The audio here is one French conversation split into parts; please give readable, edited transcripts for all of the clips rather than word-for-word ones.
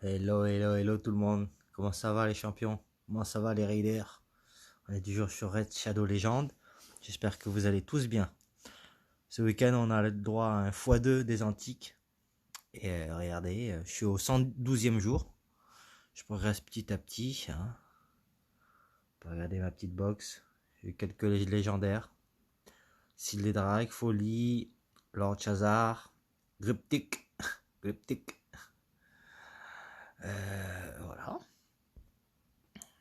Hello, hello, hello tout le monde. Comment ça va les champions? Comment ça va les raiders? On est toujours sur Red Shadow Legend. J'espère que vous allez tous bien. Ce week-end, on a le droit à un x2 des antiques. Et regardez, je suis au 112e jour. Je progresse petit à petit, hein. On peut regarder ma petite box. J'ai eu quelques légendaires. Sylvie Drake, Folie, Lord Chazar, Gryptic, Gryptic. Voilà.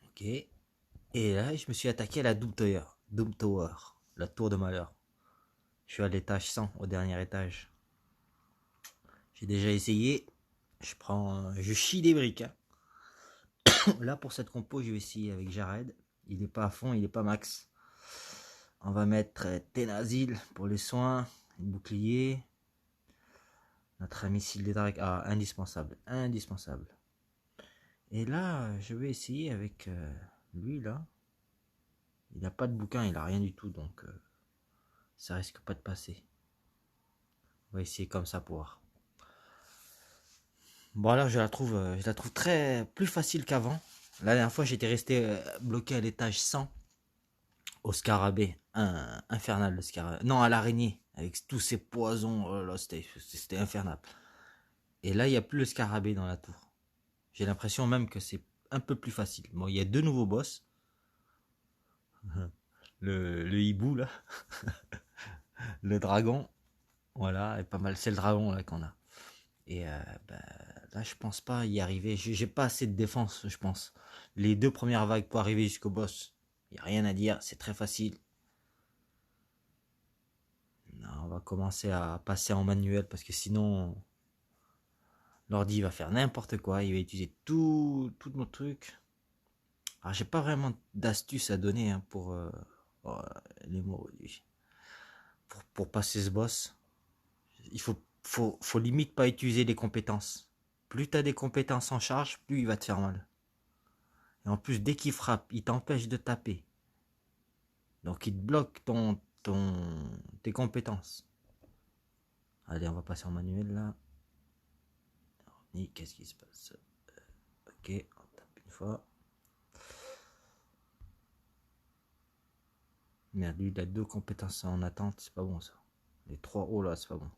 Ok. Et là, je me suis attaqué à la Doom Tower. Doom Tower, la tour de malheur. Je suis à l'étage 100, au dernier étage. J'ai déjà essayé. Je chie des briques, hein. Là, pour cette compo, je vais essayer avec Jared. Il est pas à fond, il est pas max. On va mettre Tenazil pour les soins, bouclier. Notre ami Sildédrac, indispensable, indispensable. Et là, je vais essayer avec lui, là. Il n'a pas de bouquin, il a rien du tout, donc ça risque pas de passer. On va essayer comme ça pour voir. Bon alors je la trouve très plus facile qu'avant. La dernière fois j'étais resté bloqué à l'étage 100 au scarabée, infernal le scarabée. Non, à l'araignée avec tous ces poisons, oh là, c'était infernal. Et là il n'y a plus le scarabée dans la tour. J'ai l'impression même que c'est un peu plus facile. Bon, il y a deux nouveaux boss. Le hibou là, le dragon, voilà, et pas mal, c'est le dragon là qu'on a. Et bah, là, je pense pas y arriver. J'ai pas assez de défense, je pense. Les deux premières vagues pour arriver jusqu'au boss, y a rien à dire, c'est très facile. Non, on va commencer à passer en manuel parce que sinon, l'ordi va faire n'importe quoi. Il va utiliser tout notre truc. Alors, j'ai pas vraiment d'astuce à donner hein, oh, les mots, pour passer ce boss. Il faut limite pas utiliser les compétences. Plus t'as des compétences en charge, plus il va te faire mal. Et en plus, dès qu'il frappe, il t'empêche de taper. Donc il te bloque tes compétences. Allez, on va passer en manuel là. Qu'est-ce qui se passe? Ok, on tape une fois. Merde, lui il a deux compétences en attente, c'est pas bon ça. Les trois hauts là, c'est pas bon.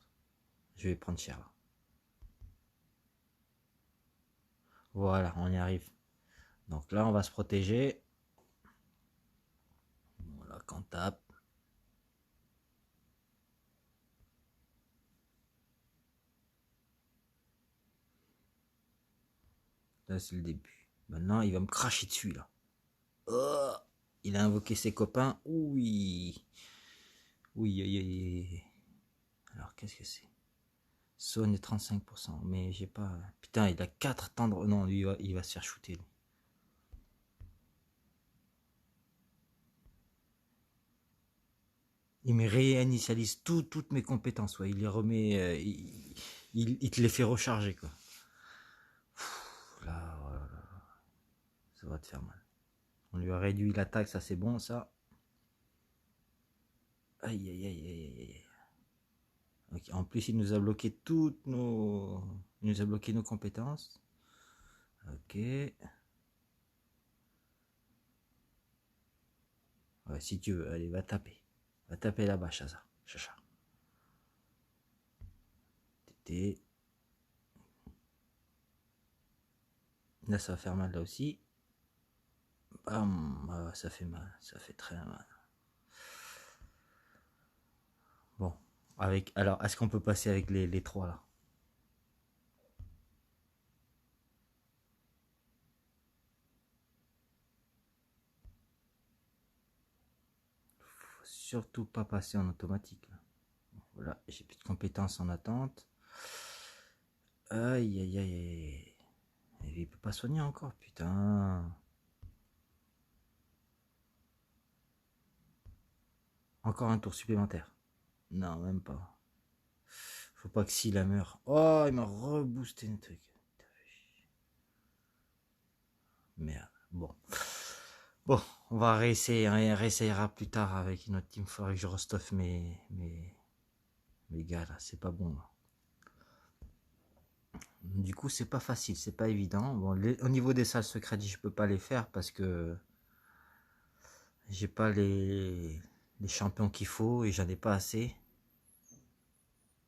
Je vais prendre cher là. Voilà, on y arrive. Donc là, on va se protéger. Voilà, qu'on tape. Là, c'est le début. Maintenant, il va me cracher dessus là. Oh, il a invoqué ses copains. Oui. Oui, oui, oui. Alors, qu'est-ce que c'est? Sonne est 35%. Mais j'ai pas. Putain, il a 4 tendres. Non, lui, il va se faire shooter. Lui. Il me réinitialise toutes mes compétences. Ouais. Il les remet. Il te les fait recharger, quoi. Là, voilà, ça va te faire mal. On lui a réduit l'attaque, ça c'est bon, ça. Aïe, aïe, aïe, aïe, aïe. Okay. En plus, il nous a bloqué toutes nos. Il nous a bloqué nos compétences. Ok. Ouais, si tu veux, allez, va taper. Va taper là-bas, Chacha. Chacha. Tété. Là, ça va faire mal là aussi. Bam. Ah, ça fait mal. Ça fait très mal. Bon. Alors, est-ce qu'on peut passer avec les trois là? Faut surtout pas passer en automatique. Là. Voilà, j'ai plus de compétences en attente. Aïe, aïe, aïe, aïe. Il peut pas soigner encore, putain. Encore un tour supplémentaire. Non, même pas. Faut pas que si la meurt. Oh, il m'a reboosté un truc. Merde. Bon. Bon, on va réessayer. On réessayera plus tard avec notre team. Faudrait que je restuff mes gars là. C'est pas bon là. Du coup, c'est pas facile, c'est pas évident. Bon, au niveau des salles secrètes, je peux pas les faire parce que j'ai pas les champions qu'il faut et j'en ai pas assez.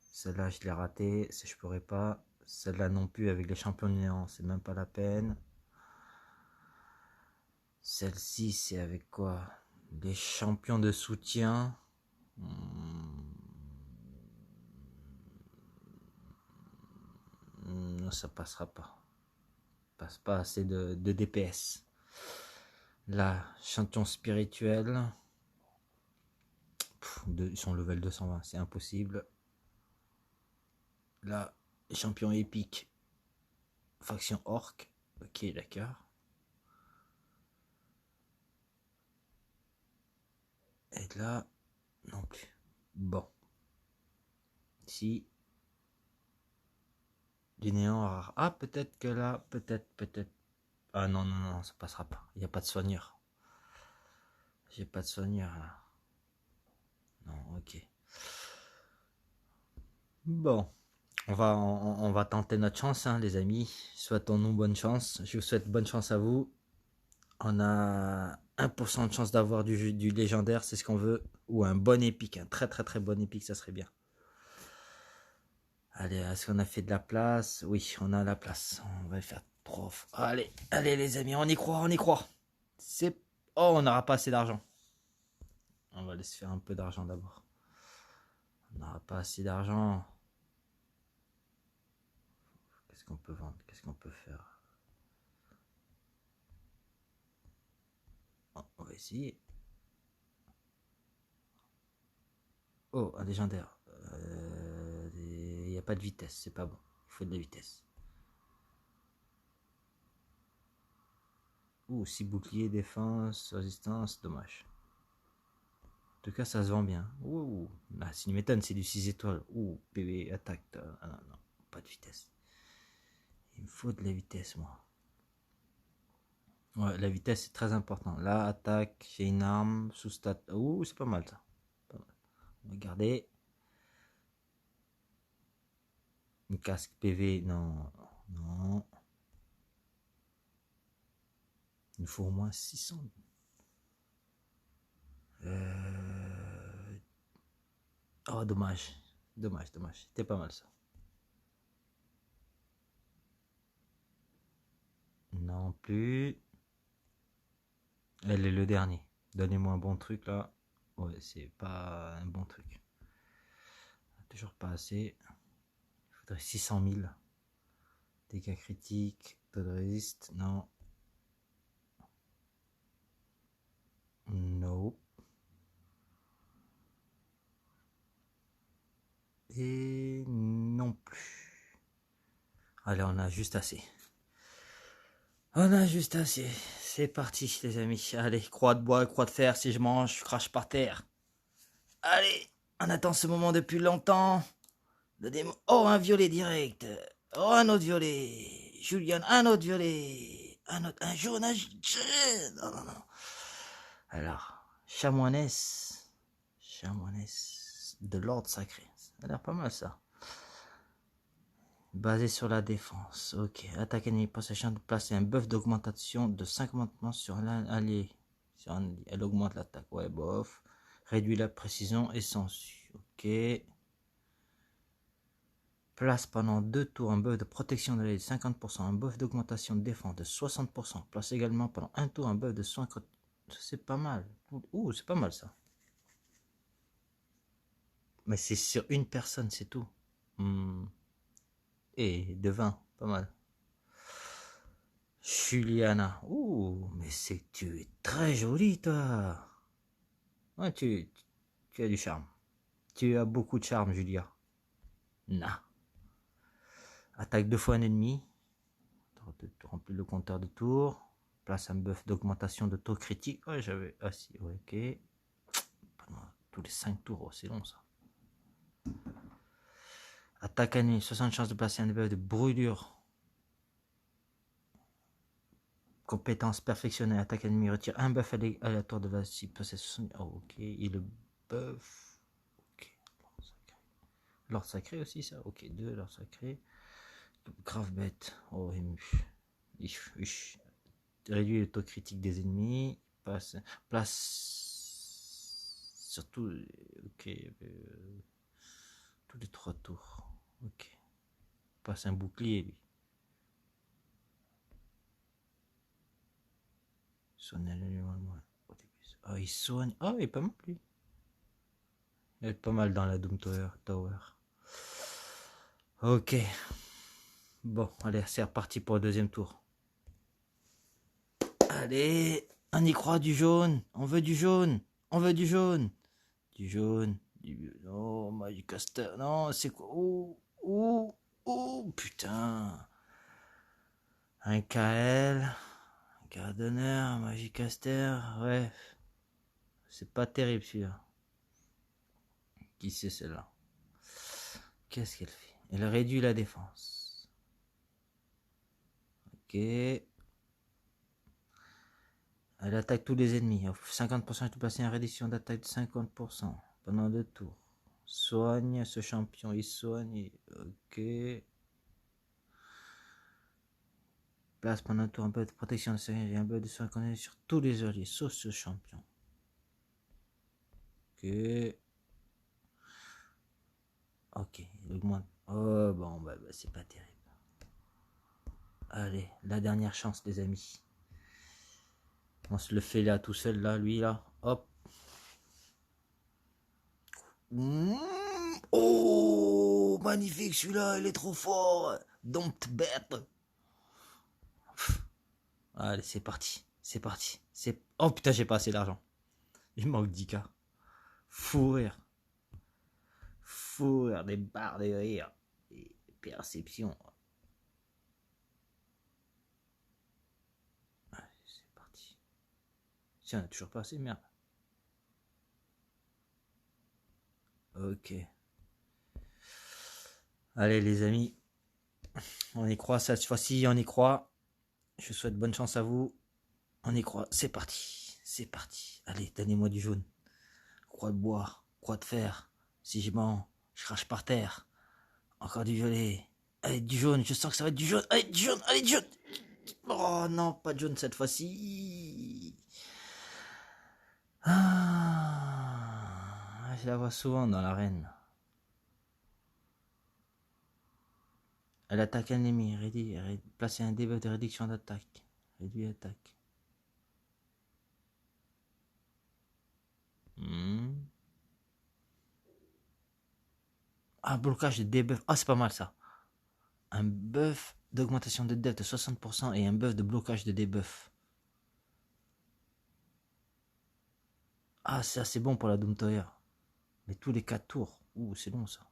Celle-là, je l'ai ratée, je pourrais pas. Celle-là non plus avec les champions de néant, c'est même pas la peine. Celle-ci, c'est avec quoi? Les champions de soutien. Non, ça passera pas. Passe pas assez de DPS. Là, champion spirituel. Ils sont level 220, c'est impossible. Là, champion épique. Faction orc. Ok, d'accord. Et là, non plus. Bon. Ici. Du néant rare. Ah, peut-être que là, peut-être. Ah non, non, non, ça passera pas. Il n'y a pas de soigneur. J'ai pas de soigneur là. Non, ok. Bon. On va tenter notre chance, hein, les amis. Souhaitons-nous bonne chance. Je vous souhaite bonne chance à vous. On a 1% de chance d'avoir du légendaire, c'est ce qu'on veut. Ou un bon épique, un très très très bon épique, ça serait bien. Allez, est-ce qu'on a fait de la place? Oui, on a la place. On va faire prof. Allez, allez les amis, on y croit, on y croit. C'est... Oh, on n'aura pas assez d'argent. On va laisser faire un peu d'argent d'abord. On n'aura pas assez d'argent. Qu'est-ce qu'on peut vendre? Qu'est-ce qu'on peut faire? Oh, on va essayer. Oh, un légendaire. Il n'y a pas de vitesse, c'est pas bon. Il faut de la vitesse. Ouh, 6 boucliers, défense, résistance, dommage. En tout cas, ça se vend bien. Ouh, là, c'est une m'étonne, c'est du 6 étoiles. Ouh, PV, attaque. Ah non, non, pas de vitesse. Il me faut de la vitesse, moi. Ouais, la vitesse, c'est très important. Là, attaque, j'ai une arme, sous-stat. Ouh, c'est pas mal, ça. Pas mal. On va garder. Une casque PV, non, non. Il me faut au moins 600. Oh, dommage. Dommage, dommage. C'était pas mal, ça. Non plus. Elle est le dernier. Donnez-moi un bon truc là. Ouais, c'est pas un bon truc. Toujours pas assez. Il faudrait 600 000. Dégâts critiques. Taux de résiste. Non. No. Et non plus. Allez, on a juste assez. On a juste assez. C'est parti, les amis. Allez, croix de bois, croix de fer. Si je mange, je crache par terre. Allez, on attend ce moment depuis longtemps. Oh, un violet direct. Oh, un autre violet. Julian, un autre violet. Un jaune, un jaune. Non, non, non. Alors, chamoinesse. Chamoinesse de l'ordre sacré. Ça a l'air pas mal, ça. Basé sur la défense. Ok. Attaque ennemi possession de placer un buff d'augmentation de 50% sur l'allié. Elle augmente l'attaque. Ouais, bof. Réduit la précision et sensu. Ok. Place pendant 2 tours un buff de protection de l'allié de 50%, un buff d'augmentation de défense de 60%. Place également pendant un tour un buff de soin. C'est pas mal. Ouh, c'est pas mal ça. Mais c'est sur une personne, c'est tout. Et de 20, pas mal. Juliana. Ouh, mais tu es très jolie, toi. Ouais, tu as du charme. Tu as beaucoup de charme, Julia. Nah. Attaque 2 fois un ennemi. Remplis le compteur de tours. Place un buff d'augmentation de taux critique. Ouais, j'avais. Ah si, ouais, ok. Tous les 5 tours, oh, c'est long ça. Attaque ennemi, 60 chances de placer un buff de brûlure. Compétence perfectionnée. Attaque ennemi, retire un buff aléatoire de la cible. Oh, ok. Et le buff. Ok. L'ordre sacré aussi, ça. Ok, 2, l'ordre sacré. grave bête. Oh, réduit le taux critique des ennemis. Place. Surtout. Ok. Tous les 3 tours. Ok. Passe un bouclier, lui. Oh, il soigne. Oh, il est pas mal, lui. Il est pas mal dans la Doom Tower. Ok. Bon, allez, c'est reparti pour le deuxième tour. Allez, on y croit, du jaune. On veut du jaune. On veut du jaune. Du jaune. Oh, Magicaster. Non, c'est quoi? Oh, putain. Un KL. Un Gardener, Magicaster. Ouais. C'est pas terrible, celui-là. Qui c'est, celle-là? Qu'est-ce qu'elle fait? Elle réduit la défense. Ok. Elle attaque tous les ennemis. 50% de passer en réduction d'attaque de 50% pendant 2 tours. Soigne ce champion. Il soigne. Ok. Place pendant un tour un peu de protection de série et un peu de soin qu'on sur tous les alliés, sauf ce champion. Ok. Ok. Il augmente. Oh bon, bah c'est pas terrible. Allez, la dernière chance, les amis. On se le fait là tout seul, là, lui, là. Hop. Oh, magnifique celui-là, il est trop fort. Don't bet. Allez, c'est parti. C'est parti. Oh putain, j'ai pas assez d'argent. Il manque 10K. Fou rire. Fou rire, des barres de rire. Et perception. Allez, c'est parti. Tiens, on a toujours pas assez, merde. Ok. Allez, les amis. On y croit, cette fois-ci, on y croit. Je souhaite bonne chance à vous. On y croit. C'est parti. C'est parti. Allez, donnez-moi du jaune. Croix de bois. Croix de fer. Si je mens, je crache par terre. Encore du violet. Allez, du jaune. Je sens que ça va être du jaune. Allez, du jaune. Allez, du jaune. Oh non, pas de jaune cette fois-ci. Ah, je la vois souvent dans l'arène. Elle attaque un ennemi. Placer un debuff de réduction d'attaque. Réduit l'attaque. Ah, blocage de debuff. Ah, c'est pas mal ça. Un buff d'augmentation de def de 60% et un buff de blocage de debuff. Ah, ça c'est bon pour la Doom Tower. Mais tous les 4 tours. Ouh, c'est long ça.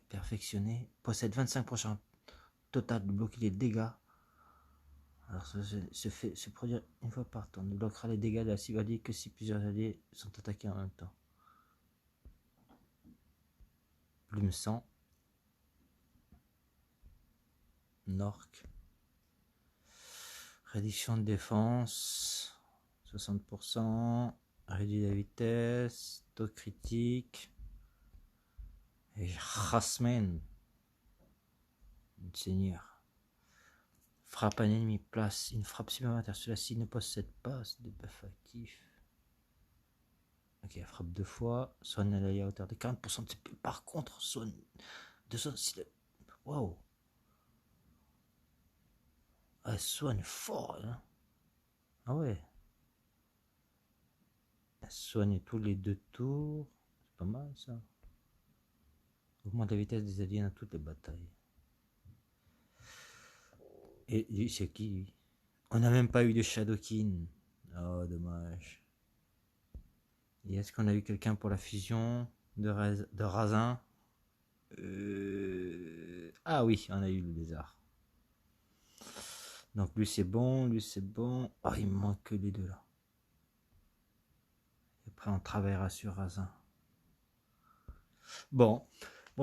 Perfectionné. Possède 25% total de bloquer les dégâts. Alors ça se produire une fois par tour. Ne bloquera les dégâts de la cible alliée que si plusieurs alliés sont attaqués en même temps. Plume 100. Nork. Réduction de défense. 60%. Réduit la vitesse. Taux critique. Et Jasmine. Seigneur. Frappe un ennemi, place une frappe supplémentaire. Celui-ci ne possède pas de buff actif. Ok, frappe 2 fois. Soigne l'allié à hauteur de 40% de CP. Par contre, soigne de son. Waouh! Elle soigne fort, hein? Ah ouais. Elle soigne tous les 2 tours. C'est pas mal ça. Augmente la vitesse des alliés dans toutes les batailles. Et lui, c'est qui lui? On n'a même pas eu de Shadowkin. Oh, dommage. Et est-ce qu'on a eu quelqu'un pour la fusion de Razin? Ah oui, on a eu le lézard. Donc lui c'est bon, lui c'est bon. Ah, il me manque que les deux là. Et après on travaillera sur Razin. Bon,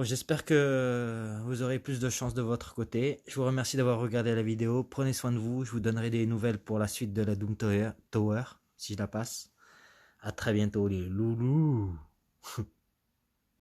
j'espère que vous aurez plus de chance de votre côté. Je vous remercie d'avoir regardé la vidéo. Prenez soin de vous. Je vous donnerai des nouvelles pour la suite de la Doom Tower si je la passe. À très bientôt les loulous.